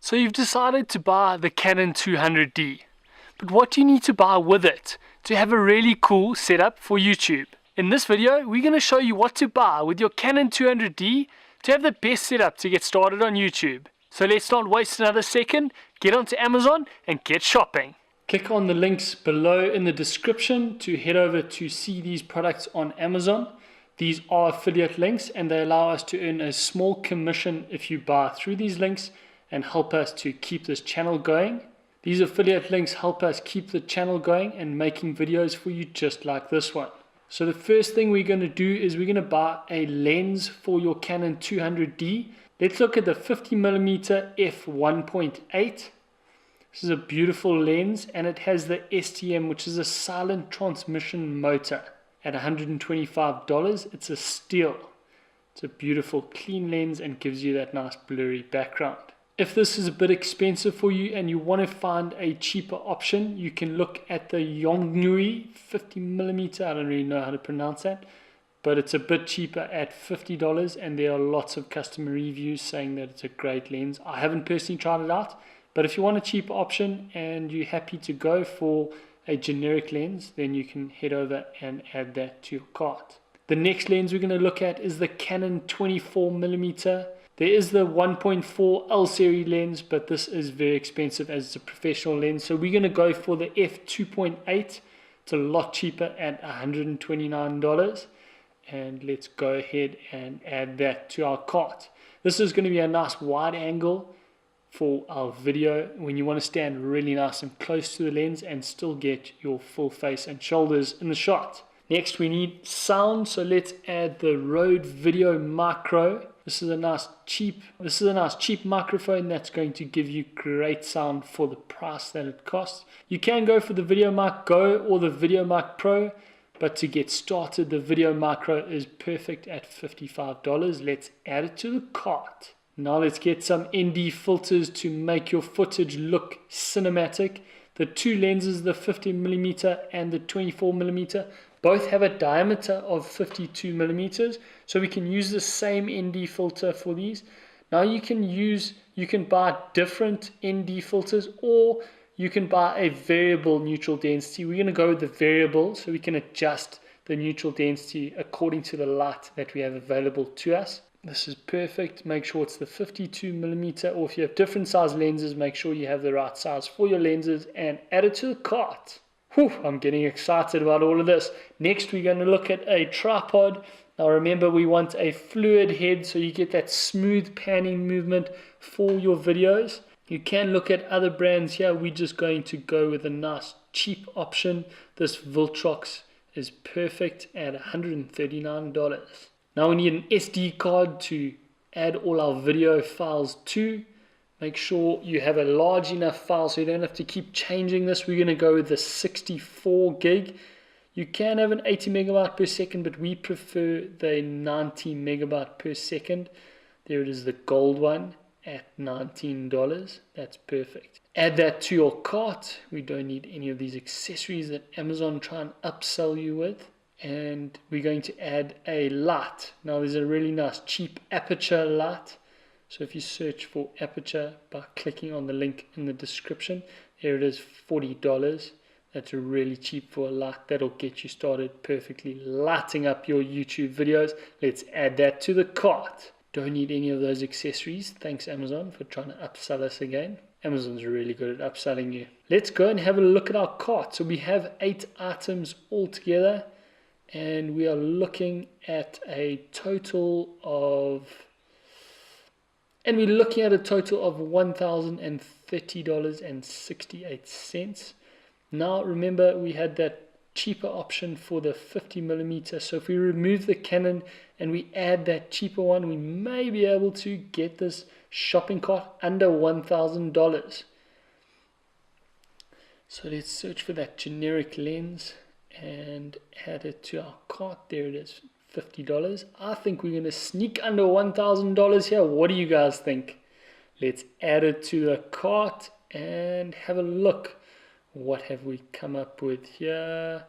So you've decided to buy the Canon 200D, but what do you need to buy with it to have a really cool setup for YouTube? In this video, we're going to show you what to buy with your Canon 200D to have the best setup to get started on YouTube. So let's not waste another second, get onto Amazon and get shopping. Click on the links below in the description to head over to see these products on Amazon. These are affiliate links and they allow us to earn a small commission if you buy through these links and help us to keep this channel going. These affiliate links help us keep the channel going and making videos for you just like this one. So the first thing we're going to do is we're going to buy a lens for your Canon 200D. Let's look at the 50mm f1.8. This is a beautiful lens and it has the STM, which is a silent transmission motor at $125. It's a steal. It's a beautiful clean lens and gives you that nice blurry background. If this is a bit expensive for you and you want to find a cheaper option, you can look at the Yongnuo 50mm. I don't really know how to pronounce that, but it's a bit cheaper at $50 and there are lots of customer reviews saying that it's a great lens. I haven't personally tried it out, but if you want a cheaper option and you're happy to go for a generic lens, then you can head over and add that to your cart. The next lens we're going to look at is the Canon 24mm. There is the 1.4 L series lens, but this is very expensive as it's a professional lens. So we're going to go for the f2.8. It's a lot cheaper at $129. And let's go ahead and add that to our cart. This is going to be a nice wide angle for our video when you want to stand really nice and close to the lens and still get your full face and shoulders in the shot. Next we need sound, so let's add the Rode Video Micro. This is a nice cheap microphone that's going to give you great sound for the price that it costs. You can go for the Video Mic Go or the Video Mic Pro, but to get started the Video Micro is perfect at $55. Let's add it to the cart. Now let's get some ND filters to make your footage look cinematic. The two lenses, the 50mm and the 24mm, both have a diameter of 52mm, so we can use the same ND filter for these. Now you can buy different ND filters, or you can buy a variable neutral density. We're going to go with the variable so we can adjust the neutral density according to the light that we have available to us. This is perfect. Make sure it's the 52mm, or if you have different size lenses, make sure you have the right size for your lenses and add it to the cart. Whew, I'm getting excited about all of this. Next we're going to look at a tripod. Now remember, we want a fluid head so you get that smooth panning movement for your videos. You can look at other brands here. We're just going to go with a nice cheap option. This Viltrox is perfect at $139. Now we need an SD card to add all our video files to. Make sure you have a large enough file so you don't have to keep changing this. We're going to go with the 64 gig. You can have an 80 megabyte per second, but we prefer the 90 megabyte per second. There it is, the gold one at $19. That's perfect. Add that to your cart. We don't need any of these accessories that Amazon try and upsell you with. And we're going to add a light. Now there's a really nice cheap aperture light. So if you search for aperture by clicking on the link in the description, there it is, $40. That's really cheap for a light. That'll get you started perfectly lighting up your YouTube videos. Let's add that to the cart. Don't need any of those accessories. Thanks Amazon for trying to upsell us again. Amazon's really good at upselling you. Let's go and have a look at our cart. So we have 8 items altogether, and we are looking at a total of $1,030.68. Now remember, we had that cheaper option for the 50mm, so if we remove the Canon and we add that cheaper one, we may be able to get this shopping cart under $1,000. So let's search for that generic lens and add it to our cart. There it is, $50. I think we're going to sneak under $1,000 here. What do you guys think? Let's add it to the cart and have a look. What have we come up with here?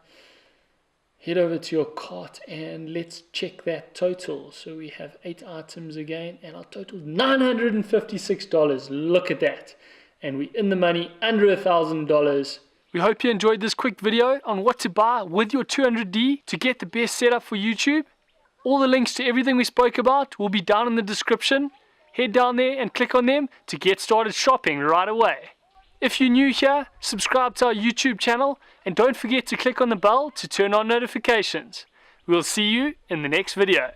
Head over to your cart and let's check that total. So we have 8 items again and our total is $956. Look at that. And we're in the money, under $1,000. We hope you enjoyed this quick video on what to buy with your 200D to get the best setup for YouTube. All the links to everything we spoke about will be down in the description. Head down there and click on them to get started shopping right away. If you're new here, subscribe to our YouTube channel and don't forget to click on the bell to turn on notifications. We'll see you in the next video.